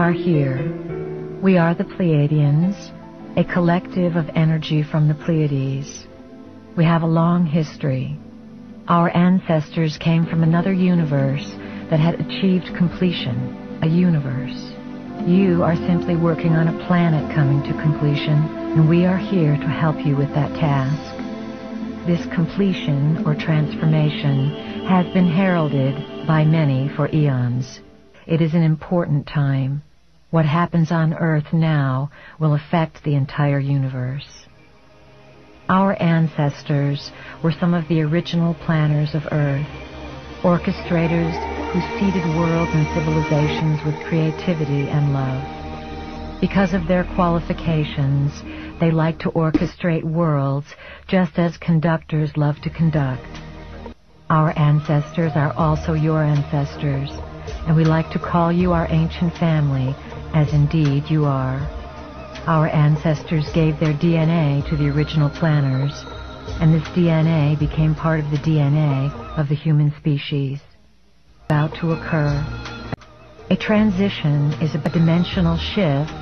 are here. We are the Plejadians, a collective of energy from the Pleiades. We have a long history. Our ancestors came from another universe that had achieved completion, a universe. You are simply working on a planet coming to completion, and we are here to help you with that task. This completion or transformation has been heralded by many for eons. It is an important time. What happens on Earth now will affect the entire universe. Our ancestors were some of the original planners of Earth, orchestrators who seeded worlds and civilizations with creativity and love. Because of their qualifications, they like to orchestrate worlds just as conductors love to conduct. Our ancestors are also your ancestors, and we like to call you our ancient family, as indeed you are. Our ancestors gave their DNA to the original planners, and this DNA became part of the DNA of the human species. About to occur. A transition is a dimensional shift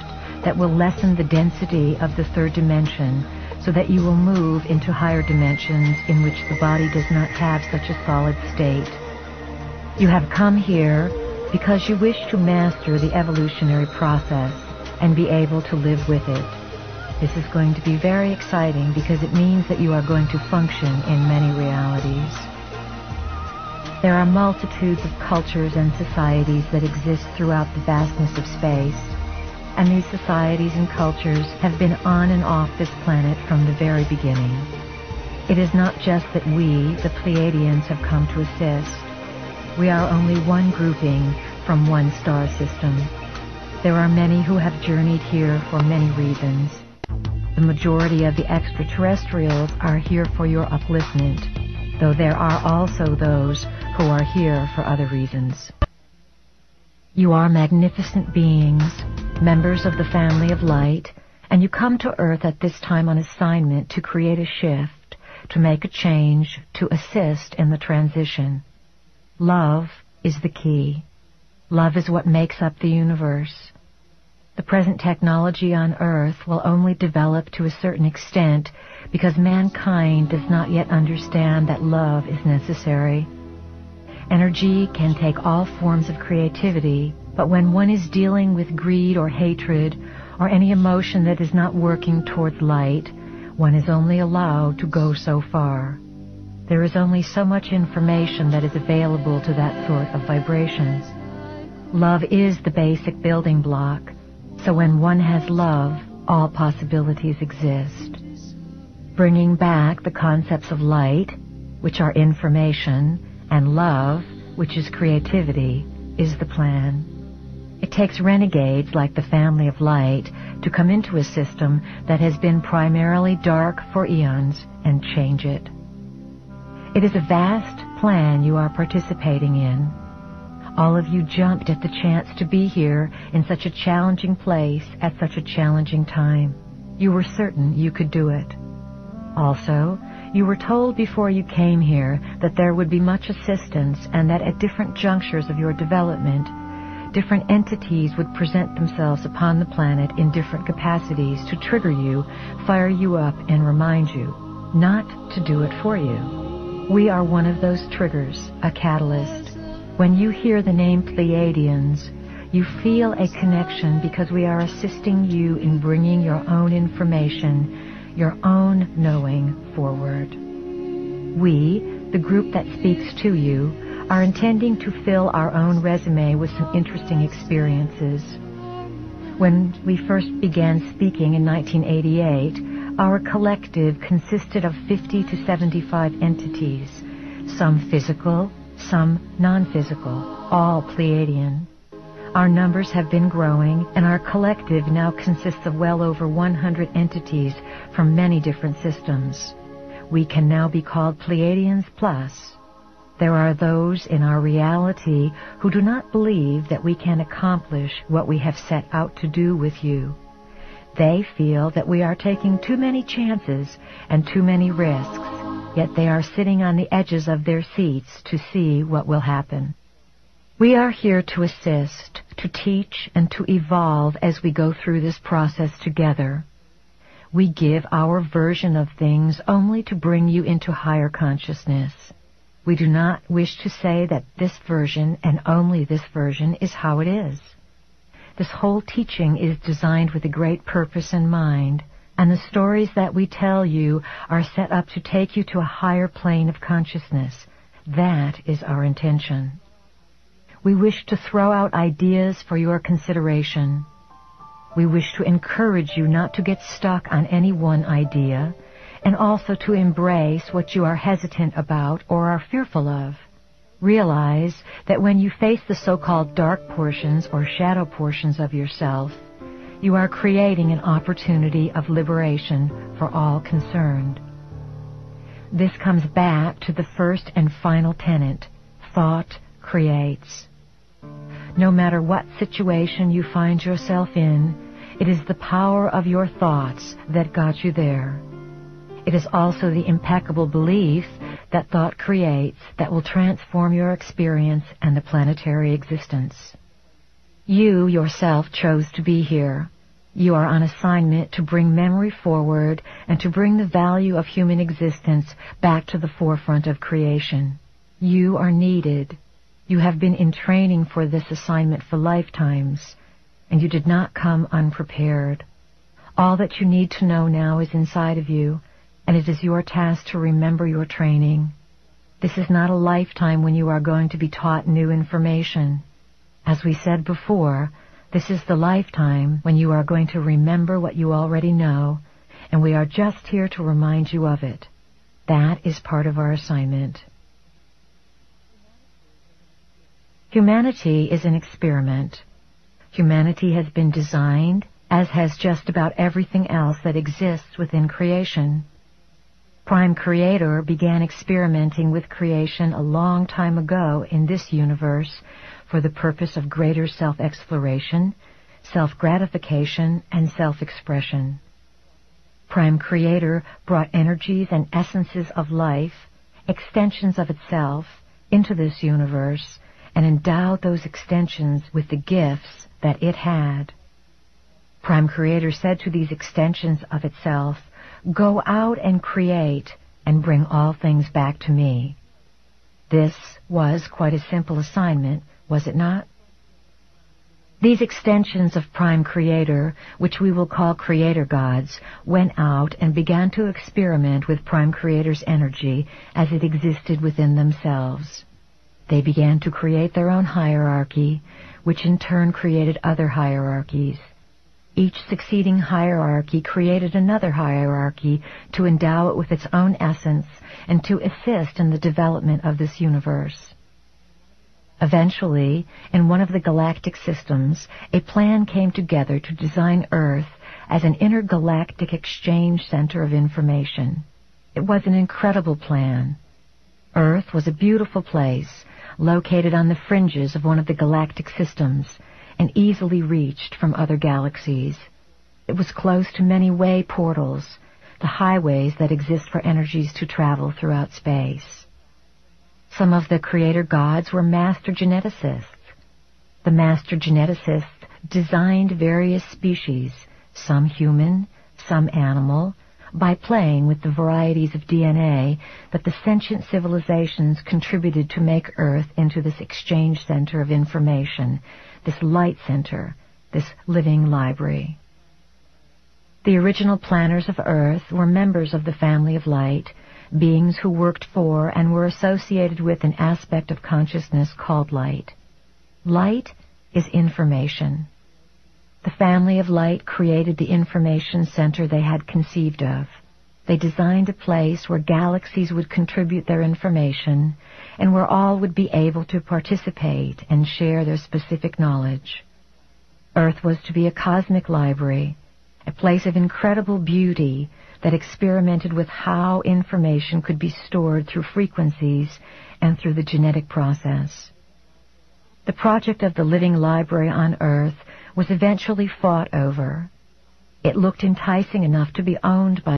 that will lessen the density of the third dimension so that you will move into higher dimensions in which the body does not have such a solid state. You have come here because you wish to master the evolutionary process and be able to live with it. This is going to be very exciting because it means that you are going to function in many realities. There are multitudes of cultures and societies that exist throughout the vastness of space, and these societies and cultures have been on and off this planet from the very beginning. It is not just that we, the Plejadians, have come to assist. We are only one grouping from one star system. There are many who have journeyed here for many reasons. The majority of the extraterrestrials are here for your upliftment, though there are also those who are here for other reasons. You are magnificent beings, members of the family of light, and you come to Earth at this time on assignment to create a shift, to make a change, to assist in the transition. Love is the key. Love is what makes up the universe. The present technology on Earth will only develop to a certain extent because mankind does not yet understand that love is necessary. Energy can take all forms of creativity, but when one is dealing with greed or hatred or any emotion that is not working towards light, one is only allowed to go so far. There is only so much information that is available to that sort of vibrations. Love is the basic building block, so when one has love, all possibilities exist. Bringing back the concepts of light, which are information, and love, which is creativity, is the plan. It takes renegades like the family of light to come into a system that has been primarily dark for eons and change it. It is a vast plan you are participating in. All of you jumped at the chance to be here in such a challenging place at such a challenging time. You were certain you could do it. Also, you were told before you came here that there would be much assistance and that at different junctures of your development, different entities would present themselves upon the planet in different capacities to trigger you, fire you up, and remind you not to do it for you. We are one of those triggers, a catalyst. When you hear the name Plejadians, you feel a connection because we are assisting you in bringing your own information, your own knowing forward. We, the group that speaks to you, are intending to fill our own resume with some interesting experiences. When we first began speaking in 1988, our collective consisted of 50 to 75 entities, some physical, some non-physical, all Plejadian. Our numbers have been growing, and our collective now consists of well over 100 entities from many different systems. We can now be called Plejadians Plus. There are those in our reality who do not believe that we can accomplish what we have set out to do with you. They feel that we are taking too many chances and too many risks, yet they are sitting on the edges of their seats to see what will happen. We are here to assist, to teach and to evolve as we go through this process together. We give our version of things only to bring you into higher consciousness. We do not wish to say that this version and only this version is how it is. This whole teaching is designed with a great purpose in mind, and the stories that we tell you are set up to take you to a higher plane of consciousness. That is our intention. We wish to throw out ideas for your consideration. We wish to encourage you not to get stuck on any one idea, and also to embrace what you are hesitant about or are fearful of. Realize that when you face the so-called dark portions or shadow portions of yourself, you are creating an opportunity of liberation for all concerned. This comes back to the first and final tenet: thought creates. No matter what situation you find yourself in, it is the power of your thoughts that got you there. It is also the impeccable belief that thought creates that will transform your experience and the planetary existence. You yourself chose to be here. You are on assignment to bring memory forward and to bring the value of human existence back to the forefront of creation. You are needed. You have been in training for this assignment for lifetimes, and you did not come unprepared. All that you need to know now is inside of you, and it is your task to remember your training. This is not a lifetime when you are going to be taught new information. As we said before, this is the lifetime when you are going to remember what you already know, and we are just here to remind you of it. That is part of our assignment. Humanity is an experiment. Humanity has been designed, as has just about everything else that exists within creation. Prime Creator began experimenting with creation a long time ago in this universe for the purpose of greater self-exploration, self-gratification, and self-expression. Prime Creator brought energies and essences of life, extensions of itself, into this universe and endowed those extensions with the gifts that it had. Prime Creator said to these extensions of itself, "Go out and create and bring all things back to me." This was quite a simple assignment, was it not? These extensions of Prime Creator, which we will call Creator Gods, went out and began to experiment with Prime Creator's energy as it existed within themselves. They began to create their own hierarchy, which in turn created other hierarchies. Each succeeding hierarchy created another hierarchy to endow it with its own essence and to assist in the development of this universe. Eventually, in one of the galactic systems, a plan came together to design Earth as an intergalactic exchange center of information. It was an incredible plan. Earth was a beautiful place, located on the fringes of one of the galactic systems, and easily reached from other galaxies. It was close to many way portals, the highways that exist for energies to travel throughout space. Some of the Creator Gods were master geneticists. The master geneticists designed various species, some human, some animal, by playing with the varieties of DNA that the sentient civilizations contributed to make Earth into this exchange center of information, this light center, this living library. The original planners of Earth were members of the family of light, beings who worked for and were associated with an aspect of consciousness called light. Light is information. The family of light created the information center they had conceived of. They designed a place where galaxies would contribute their information and where all would be able to participate and share their specific knowledge. Earth was to be a cosmic library, a place of incredible beauty that experimented with how information could be stored through frequencies and through the genetic process. The project of the living library on Earth was eventually fought over. It looked enticing enough to be owned by